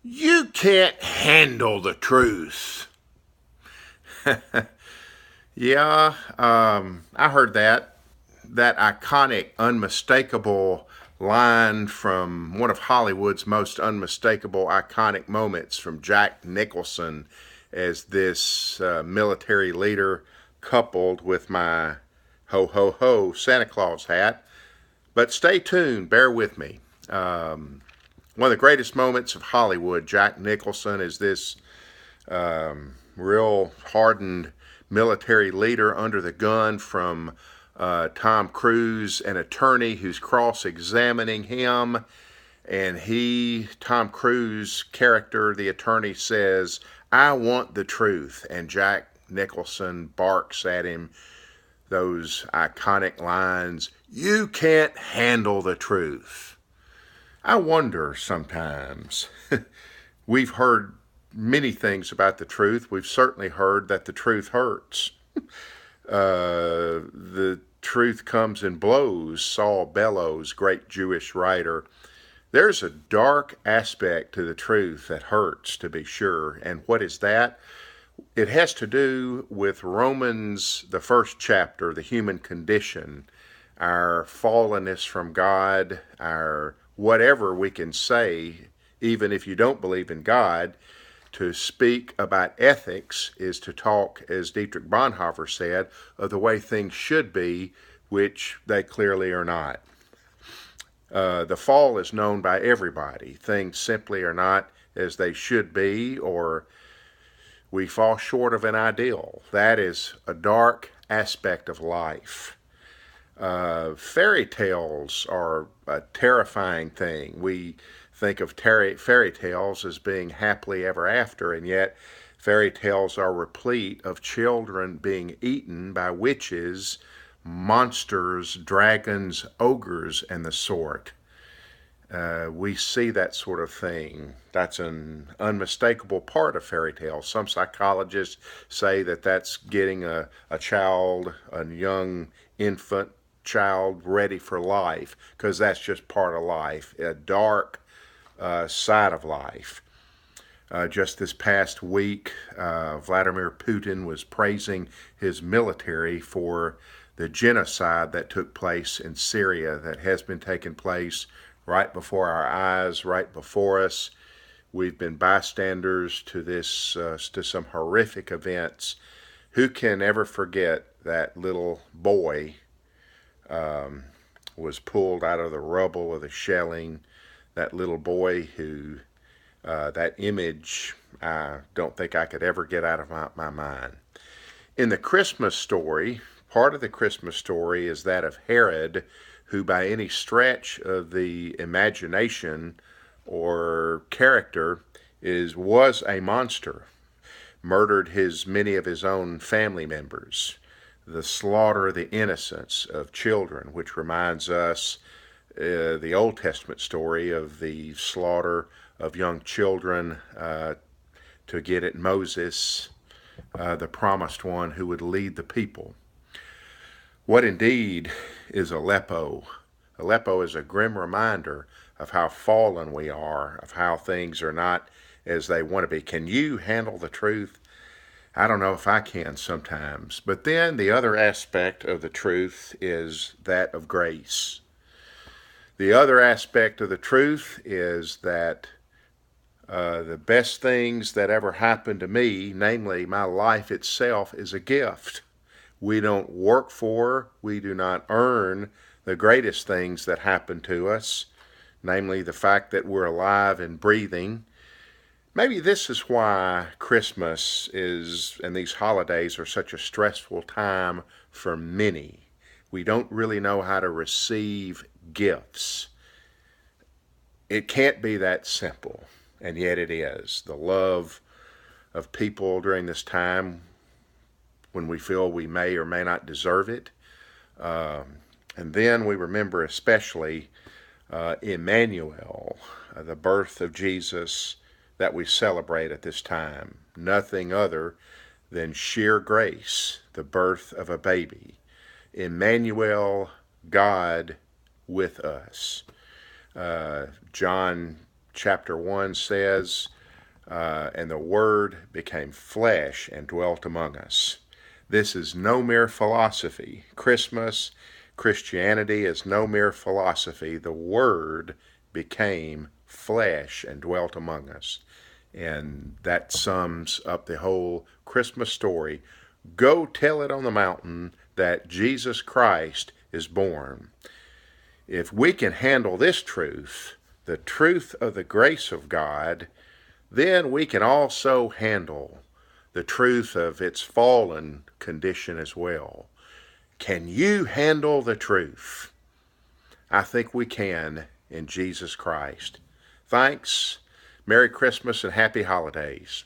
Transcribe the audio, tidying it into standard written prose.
You can't handle the truth. Yeah, I heard that iconic, unmistakable line from one of Hollywood's most unmistakable, iconic moments from Jack Nicholson as this military leader coupled with my ho ho ho Santa Claus hat. But stay tuned, bear with me. One of the greatest moments of Hollywood, Jack Nicholson is this real hardened military leader under the gun from Tom Cruise, an attorney who's cross-examining him. And Tom Cruise character, the attorney, says, "I want the truth." And Jack Nicholson barks at him those iconic lines, "You can't handle the truth." I wonder sometimes. We've heard many things about the truth. We've certainly heard that the truth hurts. The truth comes in blows. Saul Bellows, great Jewish writer. There's a dark aspect to the truth that hurts, to be sure. And what is that? It has to do with Romans, the first chapter, the human condition, our fallenness from God, our whatever we can say, even if you don't believe in God. To speak about ethics is to talk, as Dietrich Bonhoeffer said, of the way things should be, which they clearly are not. The fall is known by everybody. Things simply are not as they should be, or we fall short of an ideal. That is a dark aspect of life. Fairy tales are a terrifying thing. We think of fairy tales as being happily ever after, and yet fairy tales are replete of children being eaten by witches, monsters, dragons, ogres, and the sort. We see that sort of thing. That's an unmistakable part of fairy tales. Some psychologists say that that's getting a child, a young infant child, ready for life, because that's just part of life, a dark side of life. Just this past week, Vladimir Putin was praising his military for the genocide that took place in Syria, that has been taking place right before our eyes, right before us. We've been bystanders to to some horrific events. Who can ever forget that little boy was pulled out of the rubble of the shelling? That little boy who, that image, I don't think I could ever get out of my mind. In the Christmas story, part of the Christmas story is that of Herod, who by any stretch of the imagination or character was a monster, murdered many of his own family members, the slaughter of the innocents of children, which reminds us the Old Testament story of the slaughter of young children to get at Moses, the promised one who would lead the people. What indeed is Aleppo? Aleppo is a grim reminder of how fallen we are, of how things are not as they want to be. Can you handle the truth? I don't know if I can sometimes. But then the other aspect of the truth is that of grace. The other aspect of the truth is that the best things that ever happened to me, namely my life itself, is a gift. We don't work for, we do not earn the greatest things that happen to us, namely the fact that we're alive and breathing. Maybe this is why Christmas and these holidays are such a stressful time for many. We don't really know how to receive gifts. It can't be that simple, and yet it is. The love of people during this time when we feel we may or may not deserve it. And then we remember especially Emmanuel, the birth of Jesus that we celebrate at this time. Nothing other than sheer grace, the birth of a baby. Emmanuel, God with us. John chapter 1 says, and the Word became flesh and dwelt among us. This is no mere philosophy. Christianity is no mere philosophy. The Word became flesh and dwelt among us. And that sums up the whole Christmas story. Go tell it on the mountain that Jesus Christ is born. If we can handle this truth, the truth of the grace of God, then we can also handle the truth of its fallen condition as well. Can you handle the truth? I think we can in Jesus Christ. Thanks. Merry Christmas and happy holidays.